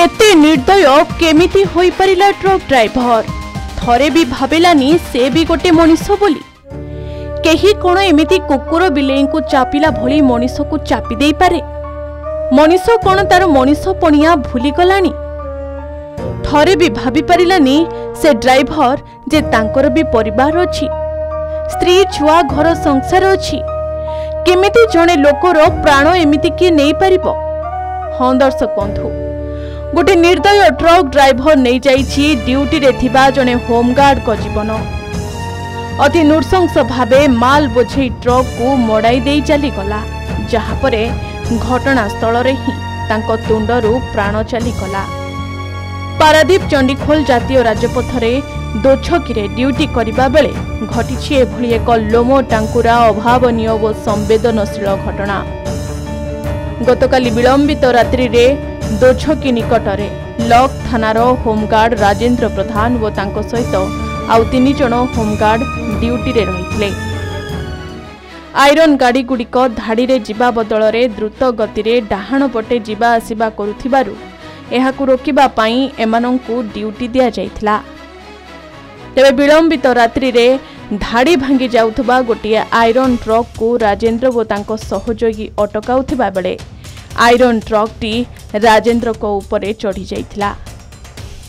एते निर्दय केमिति होई परिला ट्रक ड्राइवर थरे भी भाबिलानी से भी गोटे मनीष बोली केही कोण एमिति कुकुर बिलेई को चापिला भली मनीष को चापी दे पारे मनीष कोण तार मनीष पणिया भूली गलानी थरे भी भाबी परिलानी से ड्राइवर जे तांकर भी परिवार अछि स्त्री छुआ घर संसार अछि केमिति जणे लोकर प्राण एमिति के नहीं पारिबो। हाँ दर्शक बंधु गोटे निर्दय ट्रक ड्राइवर नहीं जाइछि ड्यूटी रे थिबा जणे होमगार्ड को जीवन अति नृशंस भावे माल बोझे ट्रक को मड़ाई दे चली गला जहा परे घटनास्थल रे ही तांको तुंडरू प्राण चली गला। पारादीप चंडीखोल जातीय राजपथ रे दोछकी रे ड्यूटी करिबा बेले घटिछि एभली एक लोमो टांकुरा अभावनीय व संवेदनशील घटना। गतकाली विलंबित रात्रि रे दोछकी निकटरे लक थानार होमगार्ड राजेंद्र प्रधान व तांको सहित आउ 3 जण होमगार्ड ड्यूटी रे रहिथिले। आयरन गाड़ी गुड़िक धाड़ी रे जिबा बदल रे द्रुत गति रे डाहाण पटे जिबा आसिबा करुथिबारु एहाकु रोकिबा पई एमानंकु ड्यूटी दिया जाइथिला। तेबे विलंबित रात्रि रे धाड़ी भांगी जाउथबा गोटिए आयरन ट्रक को राजेंद्र व तांको सहयोगी अटकाउथिबा बेले आयरन ट्रक टी राजेंद्र को ऊपर चढ़ी जाइथिला।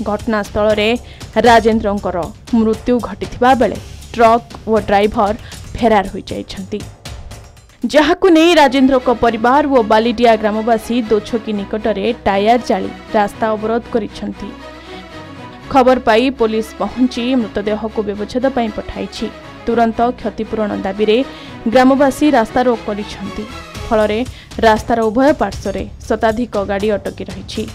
घटनास्थल रे राजेंद्रंकर मृत्यु घटिथिबा बेले ट्रक व ड्राइवर फेरार हो जाइछंती जहाकु नहीं राजेंद्र को परिवार व बालीडिया ग्रामवासी दोछकी निकटरे टायर जाली रास्ता अवरोध करिछंती। खबर पाई पुलिस पहुंची मृतदेह को व्यवच्छेद पई पठाइछि। तुरंत क्षतिपूरण दाबी रे ग्रामवासी रास्ता रोक करिछंती फलरे रास्तार उभय पार्श्वरे शताधिक गाड़ी अटकी रहिछि।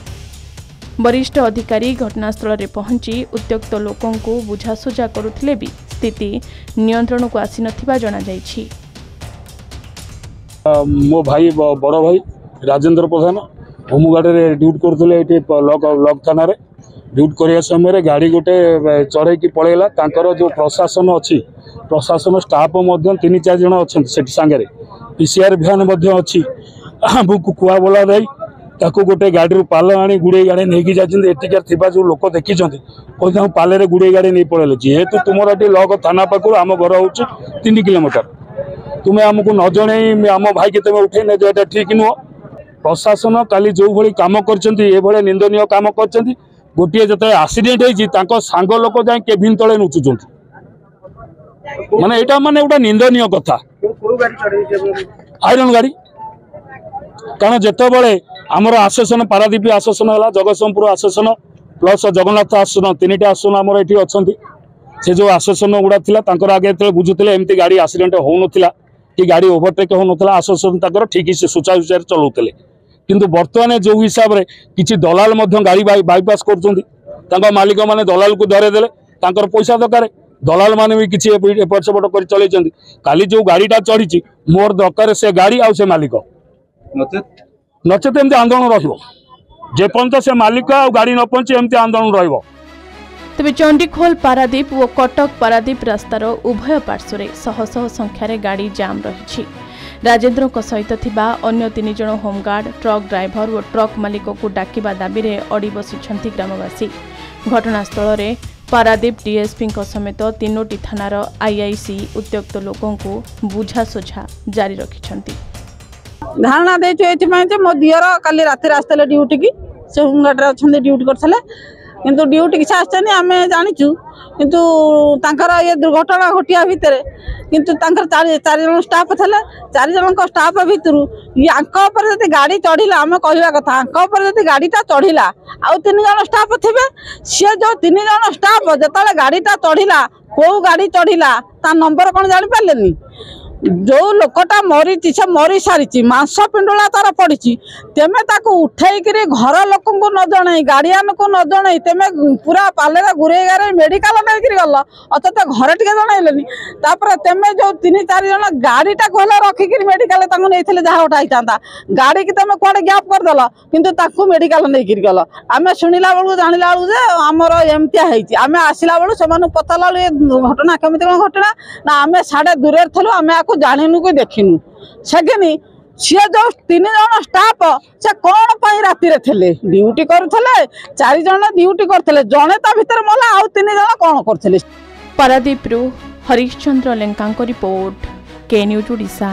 वरिष्ठ अधिकारी घटनास्थल रे पहुंची उत्त्यक्त लोकों को बुझासुझा करुथिले भी स्थिति नियंत्रण को आसी नथिबा जणा जाइछि। मो भाई बड़ भाई राजेंद्र प्रधान होमगार्ड रे ड्यूटी करथिले एठी लक थाना रे ड्यूटी करिया समय गाड़ी गोटे चढ़े की पळेला तांकर जो प्रशासन अछि प्रशासन स्टाफ मध्य 3-4 जण अछंती सेठी सांगे पीसीआर भ्यान मध्य अछि हमकु कुआ बोला नै ताको गोटे गाड़ी रो पाल आनी गुडे गाड़ी नेकी जाछन एटिकार थिबा जो लोक देखिछंती कोइ पाले रे गुडे गाड़ी नै पळेले जेहेतु तुमर एटी लक थाना पाकु आम घर होउछ 3 किलोमीटर तुम्हें आमको न जन आम भाई के तुम्हें उठे नहीं ठीक नुह। प्रशासन काली जो भाई कम कर निंदनीय कम कर गोटे जो एक्सीडेंट होती सांग लोक जाए केबिन तले नुचुं माने एटा माने गोटे निंदनीय कथा आयरन गाड़ी कारण जिते बड़े आमर आसेसन पारादीप आसेसन है जगतसिंहपुर आसेसन प्लस जगन्नाथ आसेसन 3टा आसेसन आमर ये अच्छा से जो आसेसन गुड़ा था आगे बुझुते एमती गाड़ी एक्सीडेंट हो नाला कि गाड़ी ओवरटेक हो नाला आसेसन ठीक से सुचारू चलाउते किंतु बर्तमान जो हिसाब से किसी दलाल गाड़ी बाईपास कर मालिक मैंने दलाल को धरेदेले पैसा दरकार दलाल मैंने भी किसी एपट सेपट कर चलते काली जो गाड़ीटा चढ़ी मोर दरकार से गाड़ी आ मालिक नचेत एमती आंदोलन रपर्यंत से मालिक आ गाड़ी न पहुंचे एमती आंदोलन रहिबो। तेबे चंडीखोल पारादीप और कटक पारादीप रास्तार उभय पार्श्वरे शह शह संख्यार गाड़ी जाम रही। राजेंद्र को सहित थिबा अन्य 3 जण होमगार्ड ट्रक ड्राइवर और ट्रक मालिक को डाकिबा दाबी रे अड़ी बसिछंती ग्रामवासी। घटनास्थल रे पारादीप डीएसपी समेत 3टी थानार आईआईसी उत्त्यक्त लोकों को बुझासुझा जारी रखिछंती। धारणा दे मो दियर काली राति आसते ड्यूटी की से होमगार्ड अच्छे ड्यूटी करते किंतु ड्यूटी किसी आसनी आम जाचु किंतु ये दुर्घटना घटिया भितर किंतु 4 जन स्टाफ थे 4 जन स्टाफ भितर ये गाड़ी चढ़ला आम कहवा कथा गाड़ीटा चढ़ला आउ 3 जन स्टाफ थे सी जो 3 जन स्टाफ जो गाड़ीटा चढ़ला कौ गाड़ी चढ़ला ता नंबर कौन जापारे जो लोकटा मरी से मरी सारी मांस पिंडुला तार पड़ी तेमे ताको उठेक घर लोक न जन गाड़ियान को न जन तेमे पूरा पाले गुरे गारे मेडिकल नहीं गल अत घर टे जनइलेनी तेमे जो 3-4 जन गाड़ीटा कहला रखिक मेडिकल नहीं जहाँ उठाई था गाड़ी की तुम कौन गैप करदेल कितु मेडिकल नहीं गल आम शुणिला बेलू जाना बेलू आमर एमती आम आसला बेलू से पचारा घटना केमी कौन घटना ना आम साढ़े दूर थलु आम जानू कि देखिनु से सी जो 3 जन स्टाफ से कौन पाई राति थे ड्यूटी करुले 4 जन ड्यूटी करते जड़े ता भीतर मला आउ 3 जन कौन करते। पारादीपरू हरिश्चंद्र लेंका रिपोर्ट के न्यूज ओडिशा।